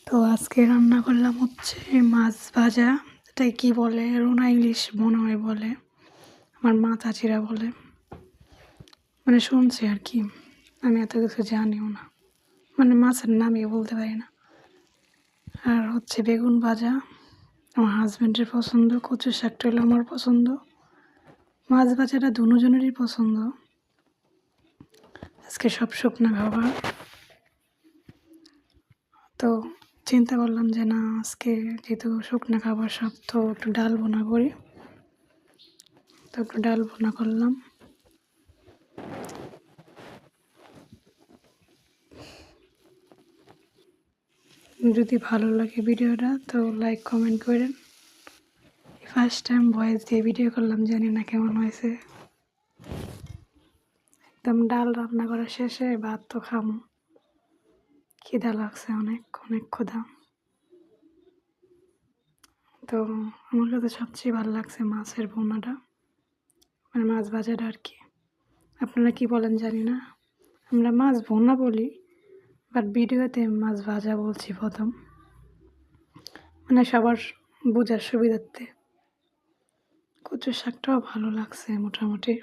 তো আজকে রান্না করলাম হচ্ছে মাছ ভাজা। এটাই কি বলে রুনা ইলিশ মনে হয় বলে, আমার মা চাচিরা বলে, মানে শুনছি আর কি। আমি এত কিছু জানিও না, মানে মাছের নামই বলতে পারি না। আর হচ্ছে বেগুন ভাজা, আমার হাজব্যান্ডের পছন্দ। কচু শাকটা হলো আমার পছন্দ। মাছ ভাজাটা দুজনেরই পছন্দ। আজকে সব শুকনো খাবার। তো চিন্তা করলাম যে না, আজকে যেহেতু শুকনো খাবার সব, তো একটু ডাল বোনা করি। তো একটু ডাল বোনা করলাম। যদি ভালো লাগে ভিডিওটা তো লাইক কমেন্ট করেন। ফার্স্ট টাইম ভয়েস দিয়ে ভিডিও করলাম, জানি না কেমন হয়েছে। একদম ডাল রান্না করা শেষে ভাত তো খামো, খিদা লাগছে, অনেক অনেক ক্ষুধা। তো আমার কাছে সবচেয়ে ভালো লাগছে মাছের ভুনাটা, মানে মাছ ভাজাটা আর কি। আপনারা কি বলেন জানি না, আমরা মাছ ভুনা বলি, বাট ভিডিওতে মাছ ভাজা বলছি প্রথম, মানে সবার বোঝার সুবিধার্থে। কচু শাকটাও ভালো লাগছে মোটামুটি।